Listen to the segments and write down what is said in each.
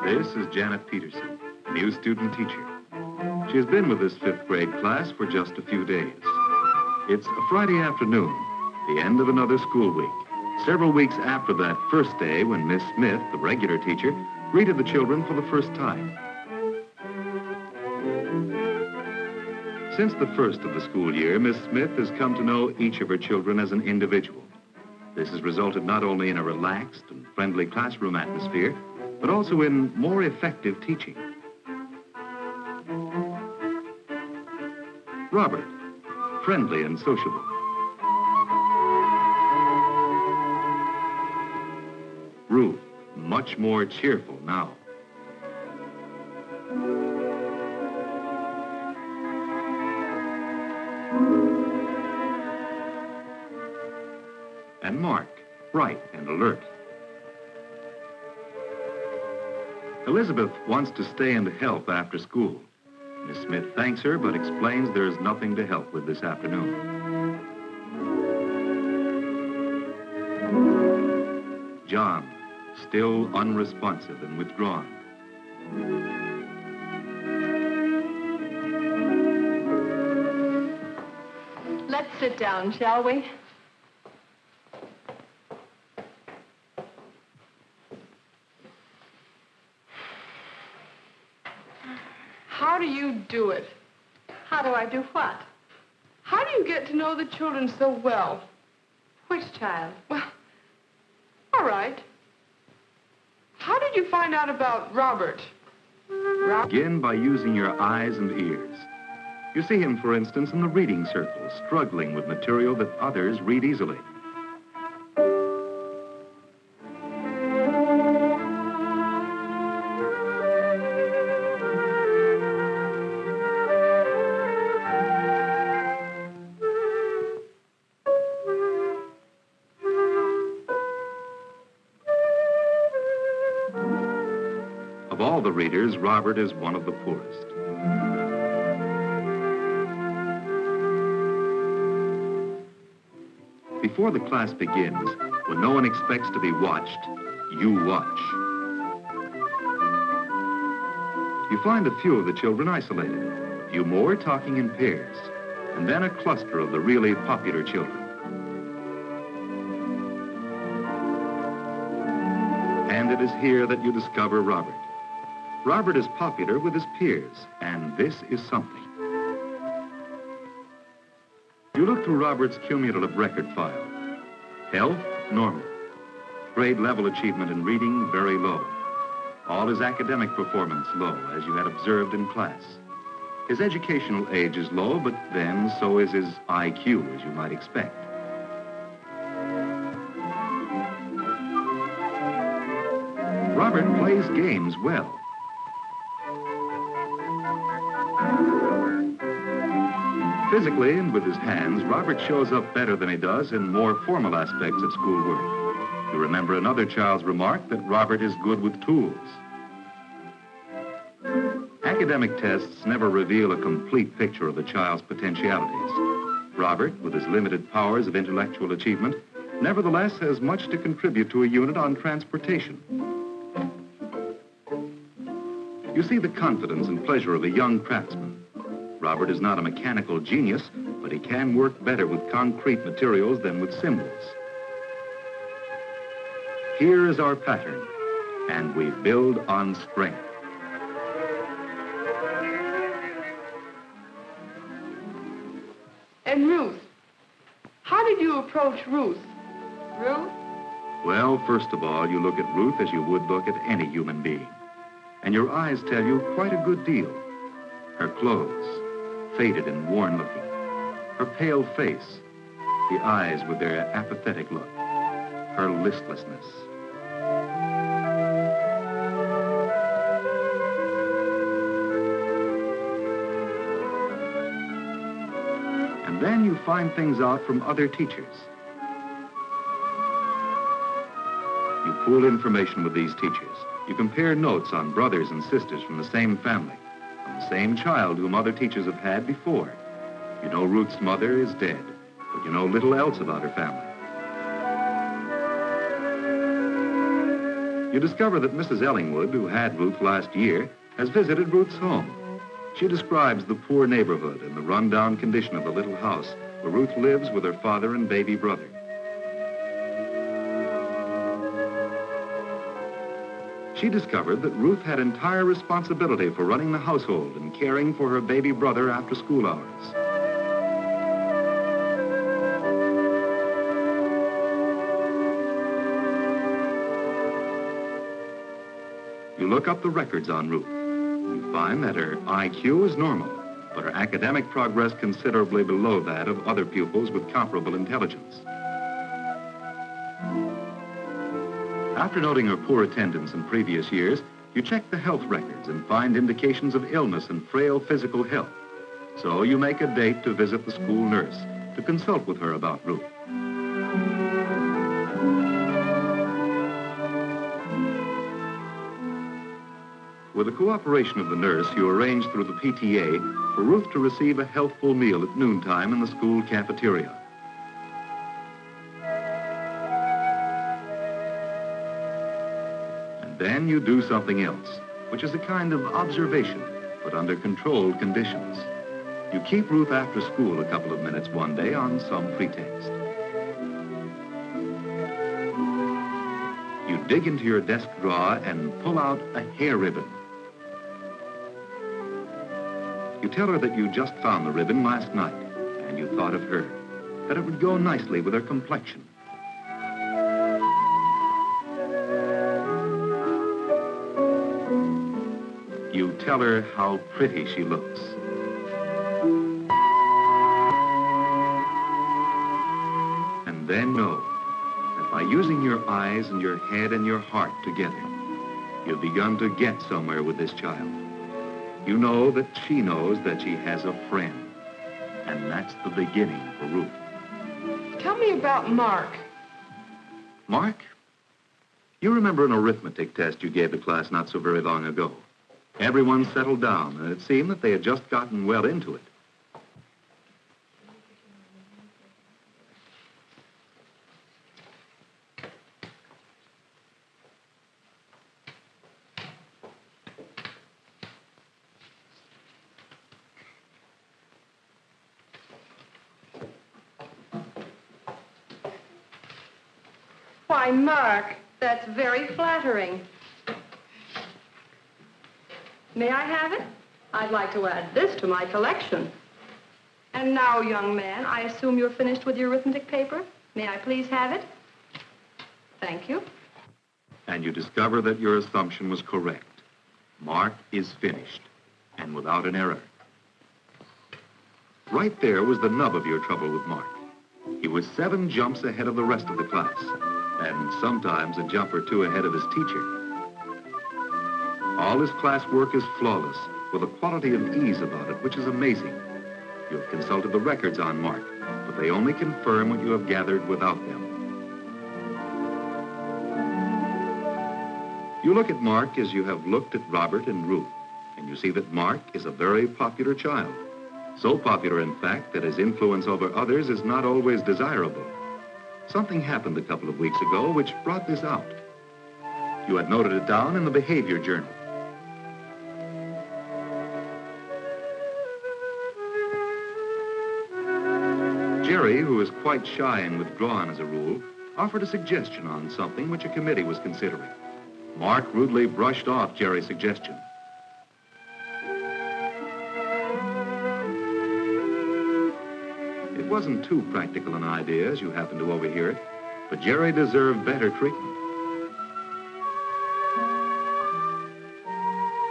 This is Janet Peterson, a new student teacher. She has been with this 5th grade class for just a few days. It's a Friday afternoon, the end of another school week, several weeks after that first day when Miss Smith, the regular teacher, greeted the children for the first time. Since the first of the school year, Miss Smith has come to know each of her children as an individual. This has resulted not only in a relaxed and friendly classroom atmosphere, but also in more effective teaching. Robert, friendly and sociable. Ruth, much more cheerful now. And Mark, bright and alert. Elizabeth wants to stay and help after school. Miss Smith thanks her, but explains there's nothing to help with this afternoon. John, still unresponsive and withdrawn. Let's sit down, shall we? How do you do it? How do I do what? How do you get to know the children so well? Which child? Well, all right. How did you find out about Robert? Begin by using your eyes and ears. You see him, for instance, in the reading circle, struggling with material that others read easily. Of all the readers, Robert is one of the poorest. Before the class begins, when no one expects to be watched, you watch. You find a few of the children isolated, a few more talking in pairs, and then a cluster of the really popular children. And it is here that you discover Robert. Robert is popular with his peers, and this is something. You look through Robert's cumulative record file. Health, normal. Grade level achievement in reading, very low. All his academic performance low, as you had observed in class. His educational age is low, but then so is his IQ, as you might expect. Robert plays games well. Physically and with his hands, Robert shows up better than he does in more formal aspects of schoolwork. You remember another child's remark that Robert is good with tools. Academic tests never reveal a complete picture of a child's potentialities. Robert, with his limited powers of intellectual achievement, nevertheless has much to contribute to a unit on transportation. You see the confidence and pleasure of a young craftsman. Robert is not a mechanical genius, but he can work better with concrete materials than with symbols. Here is our pattern, and we build on strength. And Ruth. How did you approach Ruth? Ruth? Well, first of all, you look at Ruth as you would look at any human being. And your eyes tell you quite a good deal. Her clothes, faded and worn-looking. Her pale face, the eyes with their apathetic look. Her listlessness. And then you find things out from other teachers. You pool information with these teachers. You compare notes on brothers and sisters from the same family, from the same child whom other teachers have had before. You know Ruth's mother is dead, but you know little else about her family. You discover that Mrs. Ellingwood, who had Ruth last year, has visited Ruth's home. She describes the poor neighborhood and the run-down condition of the little house where Ruth lives with her father and baby brother. She discovered that Ruth had entire responsibility for running the household and caring for her baby brother after school hours. You look up the records on Ruth. You find that her IQ is normal, but her academic progress considerably below that of other pupils with comparable intelligence. After noting her poor attendance in previous years, you check the health records and find indications of illness and frail physical health. So you make a date to visit the school nurse to consult with her about Ruth. With the cooperation of the nurse, you arrange through the PTA for Ruth to receive a healthful meal at noontime in the school cafeteria. And then you do something else, which is a kind of observation, but under controlled conditions. You keep Ruth after school a couple of minutes one day on some pretext. You dig into your desk drawer and pull out a hair ribbon. You tell her that you just found the ribbon last night, and you thought of her, that it would go nicely with her complexion. You tell her how pretty she looks. And then know that by using your eyes and your head and your heart together, you've begun to get somewhere with this child. You know that she knows that she has a friend. And that's the beginning for Ruth. Tell me about Mark. Mark? You remember an arithmetic test you gave the class not so very long ago. Everyone settled down, and it seemed that they had just gotten well into it. Why, Mark, that's very flattering. May I have it? I'd like to add this to my collection. And now, young man, I assume you're finished with your arithmetic paper? May I please have it? Thank you. And you discover that your assumption was correct. Mark is finished, and without an error. Right there was the nub of your trouble with Mark. He was 7 jumps ahead of the rest of the class, and sometimes a jump or 2 ahead of his teacher. All his classwork is flawless, with a quality of ease about it, which is amazing. You have consulted the records on Mark, but they only confirm what you have gathered without them. You look at Mark as you have looked at Robert and Ruth, and you see that Mark is a very popular child. So popular, in fact, that his influence over others is not always desirable. Something happened a couple of weeks ago which brought this out. You had noted it down in the behavior journal. Jerry, who is quite shy and withdrawn as a rule, offered a suggestion on something which a committee was considering. Mark rudely brushed off Jerry's suggestion. It wasn't too practical an idea, as you happened to overhear it, but Jerry deserved better treatment.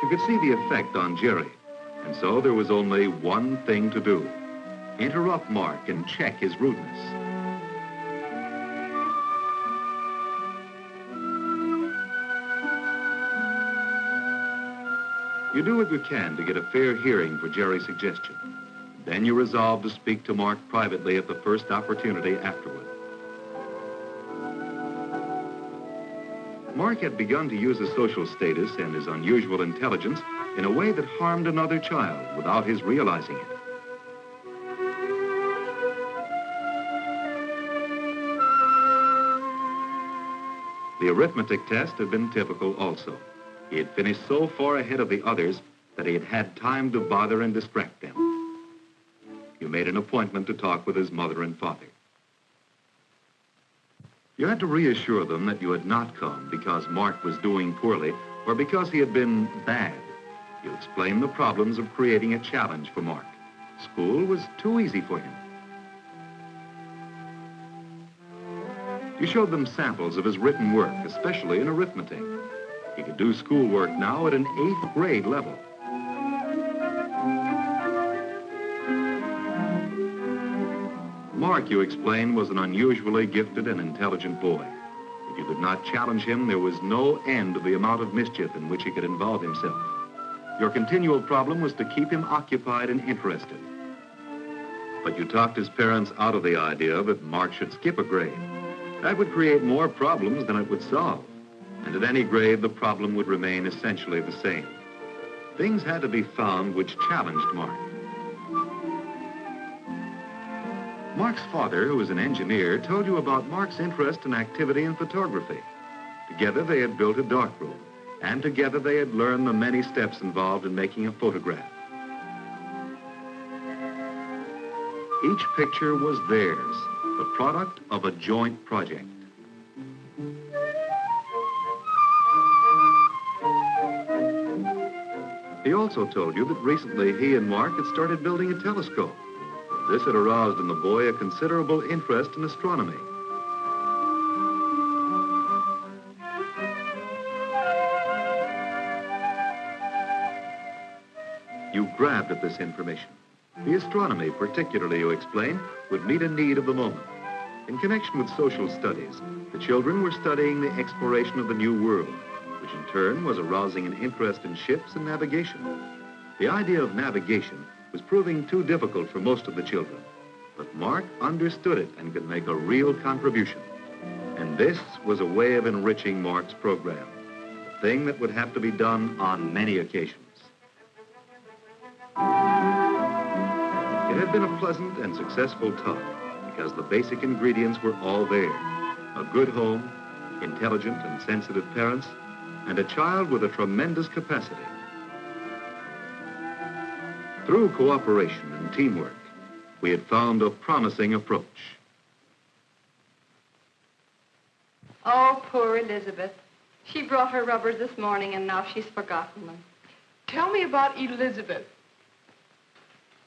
You could see the effect on Jerry, and so there was only one thing to do. Interrupt Mark and check his rudeness. You do what you can to get a fair hearing for Jerry's suggestion. Then you resolve to speak to Mark privately at the first opportunity afterward. Mark had begun to use his social status and his unusual intelligence in a way that harmed another child without his realizing it. The arithmetic test had been typical also. He had finished so far ahead of the others that he had had time to bother and distract them. You made an appointment to talk with his mother and father. You had to reassure them that you had not come because Mark was doing poorly or because he had been bad. You explained the problems of creating a challenge for Mark. School was too easy for him. You showed them samples of his written work, especially in arithmetic. He could do schoolwork now at an 8th grade level. Mark, you explained, was an unusually gifted and intelligent boy. If you could not challenge him, there was no end to the amount of mischief in which he could involve himself. Your continual problem was to keep him occupied and interested. But you talked his parents out of the idea that Mark should skip a grade. That would create more problems than it would solve. And at any grade, the problem would remain essentially the same. Things had to be found which challenged Mark. Mark's father, who was an engineer, told you about Mark's interest and activity in photography. Together, they had built a darkroom, and together they had learned the many steps involved in making a photograph. Each picture was theirs, the product of a joint project. He also told you that recently he and Mark had started building a telescope. This had aroused in the boy a considerable interest in astronomy. You grabbed at this information. The astronomy, particularly, you explained, would meet a need of the moment. In connection with social studies, the children were studying the exploration of the new world, which in turn was arousing an interest in ships and navigation. The idea of navigation was proving too difficult for most of the children, but Mark understood it and could make a real contribution. And this was a way of enriching Mark's program, a thing that would have to be done on many occasions. It had been a pleasant and successful talk because the basic ingredients were all there. A good home, intelligent and sensitive parents, and a child with a tremendous capacity. Through cooperation and teamwork, we had found a promising approach. Oh, poor Elizabeth. She brought her rubbers this morning and now she's forgotten them. Tell me about Elizabeth.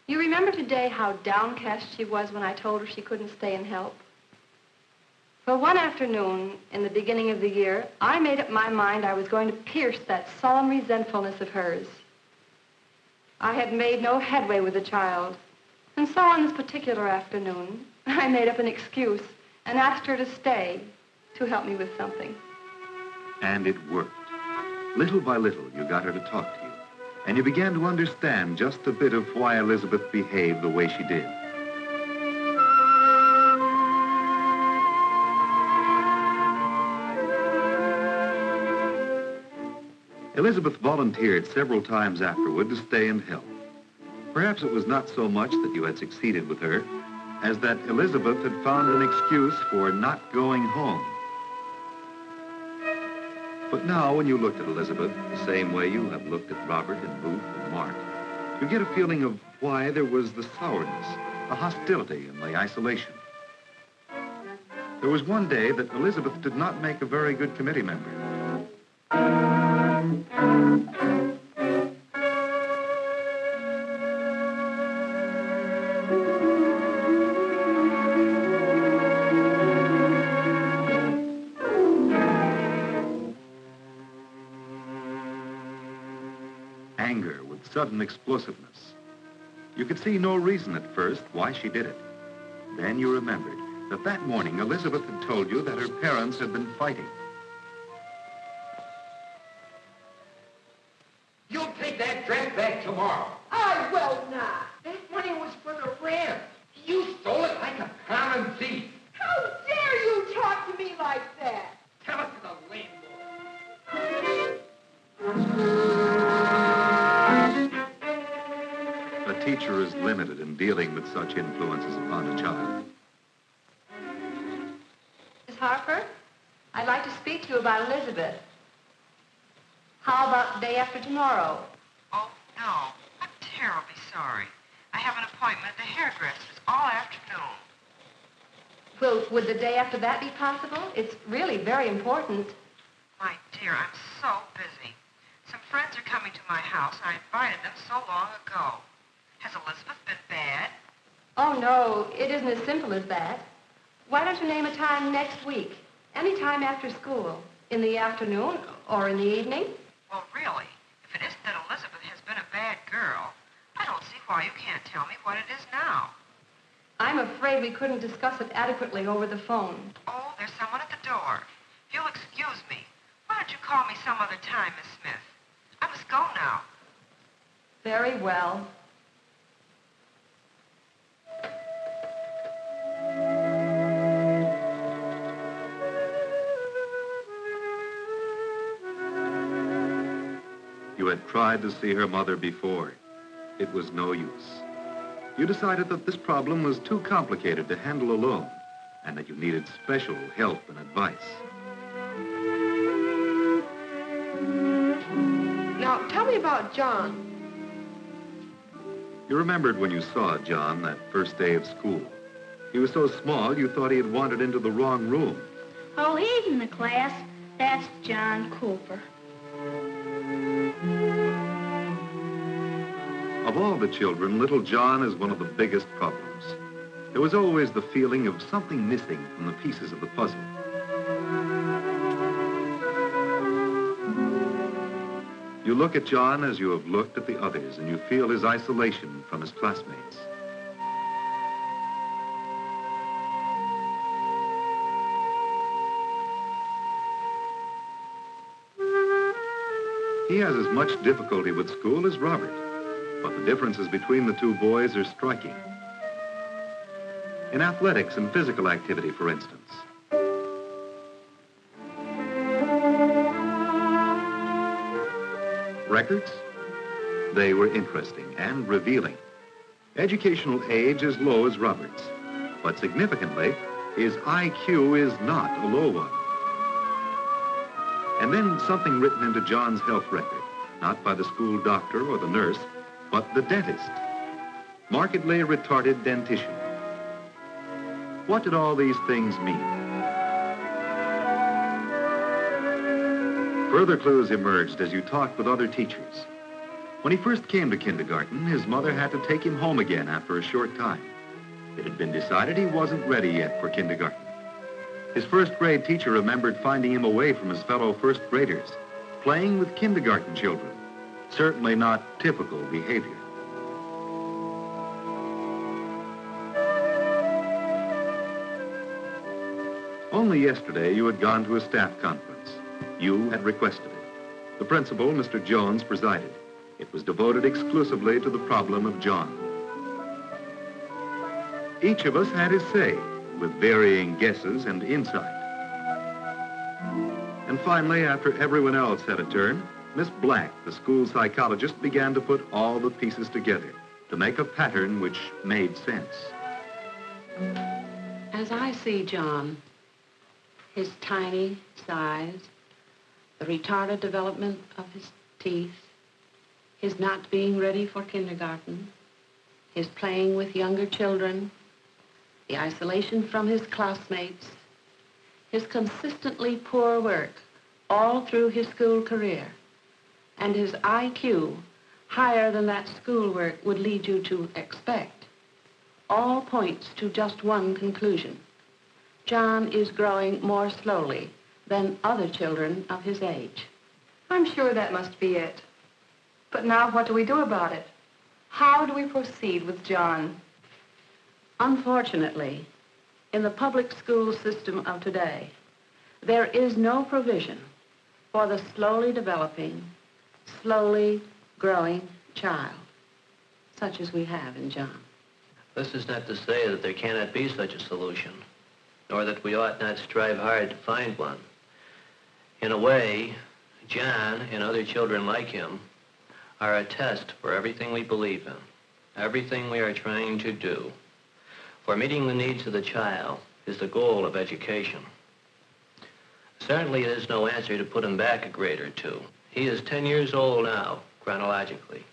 You remember today how downcast she was when I told her she couldn't stay and help? Well, one afternoon in the beginning of the year, I made up my mind I was going to pierce that sullen resentfulness of hers. I had made no headway with the child. And so on this particular afternoon, I made up an excuse and asked her to stay to help me with something. And it worked. Little by little, you got her to talk to you. And you began to understand just a bit of why Elizabeth behaved the way she did. Elizabeth volunteered several times afterward to stay and help. Perhaps it was not so much that you had succeeded with her as that Elizabeth had found an excuse for not going home. But now, when you looked at Elizabeth the same way you have looked at Robert and Ruth and Mark, you get a feeling of why there was the sourness, the hostility, and the isolation. There was one day that Elizabeth did not make a very good committee member. Anger with sudden explosiveness. You could see no reason at first why she did it. Then you remembered that morning Elizabeth had told you that her parents had been fighting. You'll take that dress back tomorrow. I will not. That money was for the rent. You stole it like a common thief. How dare you talk to me like that? Tell it to the landlord. A teacher is limited in dealing with such influences upon a child. Miss Harper, I'd like to speak to you about Elizabeth. How about the day after tomorrow? Oh, no. I'm terribly sorry. I have an appointment at the hairdresser's all afternoon. Well, would the day after that be possible? It's really very important. My dear, I'm so busy. Some friends are coming to my house. I invited them so long ago. Has Elizabeth been bad? Oh, no, it isn't as simple as that. Why don't you name a time next week? Any time after school. In the afternoon or in the evening? Well, really, if it isn't that Elizabeth has been a bad girl, I don't see why you can't tell me what it is now. I'm afraid we couldn't discuss it adequately over the phone. Oh, there's someone at the door. If you'll excuse me, why don't you call me some other time, Miss Smith? I must go now. Very well. You had tried to see her mother before. It was no use. You decided that this problem was too complicated to handle alone, and that you needed special help and advice. Now, tell me about John. You remembered when you saw John that first day of school. He was so small you thought he had wandered into the wrong room. Oh, he's in the class. That's John Cooper. Of all the children, little John is one of the biggest problems. There was always the feeling of something missing from the pieces of the puzzle. You look at John as you have looked at the others, and you feel his isolation from his classmates. He has as much difficulty with school as Robert, but the differences between the two boys are striking. In athletics and physical activity, for instance. Records? They were interesting and revealing. Educational age is low as Robert's, but significantly, his IQ is not a low one. And then something written into John's health record, not by the school doctor or the nurse, but the dentist. Markedly retarded dentition. What did all these things mean? Further clues emerged as you talked with other teachers. When he first came to kindergarten, his mother had to take him home again after a short time. It had been decided he wasn't ready yet for kindergarten. His first grade teacher remembered finding him away from his fellow first graders, playing with kindergarten children. Certainly not typical behavior. Only yesterday you had gone to a staff conference. You had requested it. The principal, Mr. Jones, presided. It was devoted exclusively to the problem of John. Each of us had his say, with varying guesses and insight. And finally, after everyone else had a turn, Miss Black, the school psychologist, began to put all the pieces together to make a pattern which made sense. As I see John, his tiny size, the retarded development of his teeth, his not being ready for kindergarten, his playing with younger children, the isolation from his classmates, his consistently poor work all through his school career, and his IQ higher than that schoolwork would lead you to expect, all points to just one conclusion. John is growing more slowly than other children of his age. I'm sure that must be it. But now what do we do about it? How do we proceed with John? Unfortunately, in the public school system of today, there is no provision for the slowly developing, slowly growing child, such as we have in John. This is not to say that there cannot be such a solution, nor that we ought not strive hard to find one. In a way, John and other children like him are a test for everything we believe in, everything we are trying to do. For meeting the needs of the child is the goal of education. Certainly it is no answer to put him back a grade or two. He is 10 years old now, chronologically.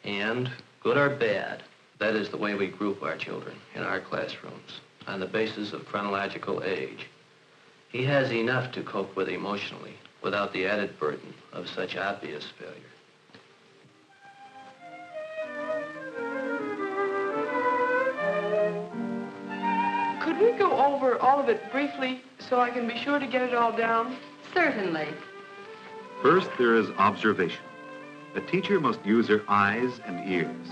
And, good or bad, that is the way we group our children in our classrooms, on the basis of chronological age. He has enough to cope with emotionally, without the added burden of such obvious failure. Could we go over all of it briefly so I can be sure to get it all down? Certainly. First, there is observation. A teacher must use her eyes and ears.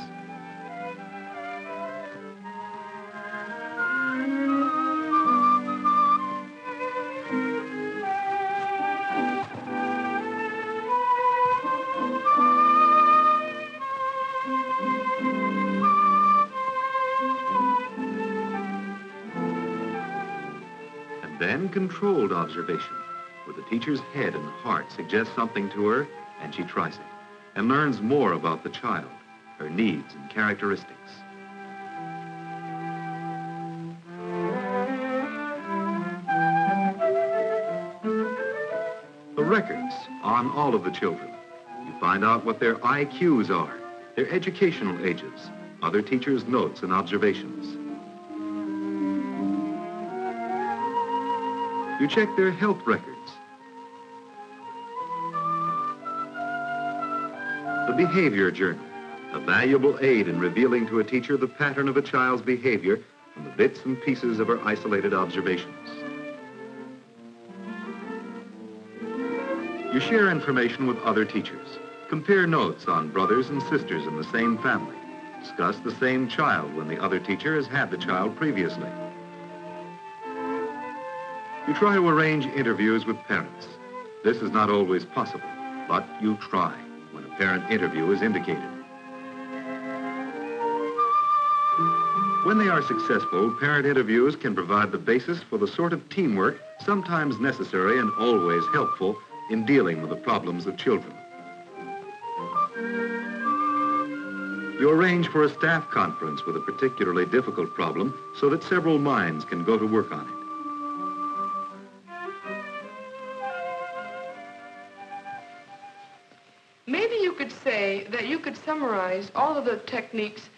And then controlled observation, where the teacher's head and heart suggest something to her, and she tries it, and learns more about the child, her needs and characteristics. The records on all of the children. You find out what their IQs are, their educational ages, other teachers' notes and observations. You check their health records. The behavior journal, a valuable aid in revealing to a teacher the pattern of a child's behavior from the bits and pieces of her isolated observations. You share information with other teachers. Compare notes on brothers and sisters in the same family. Discuss the same child when the other teacher has had the child previously. You try to arrange interviews with parents. This is not always possible, but you try when a parent interview is indicated. When they are successful, parent interviews can provide the basis for the sort of teamwork sometimes necessary and always helpful in dealing with the problems of children. You arrange for a staff conference with a particularly difficult problem so that several minds can go to work on it. Maybe you could say that you could summarize all of the techniques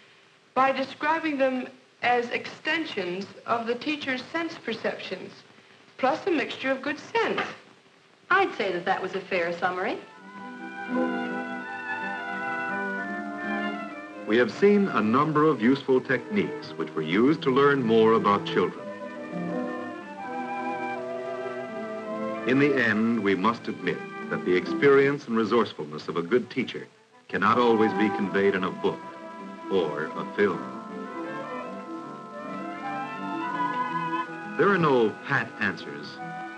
by describing them as extensions of the teacher's sense perceptions, plus a mixture of good sense. I'd say that that was a fair summary. We have seen a number of useful techniques which were used to learn more about children. In the end, we must admit that the experience and resourcefulness of a good teacher cannot always be conveyed in a book or a film. There are no pat answers,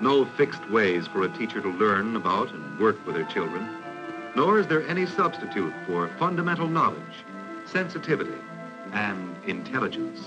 no fixed ways for a teacher to learn about and work with her children, nor is there any substitute for fundamental knowledge, sensitivity, and intelligence.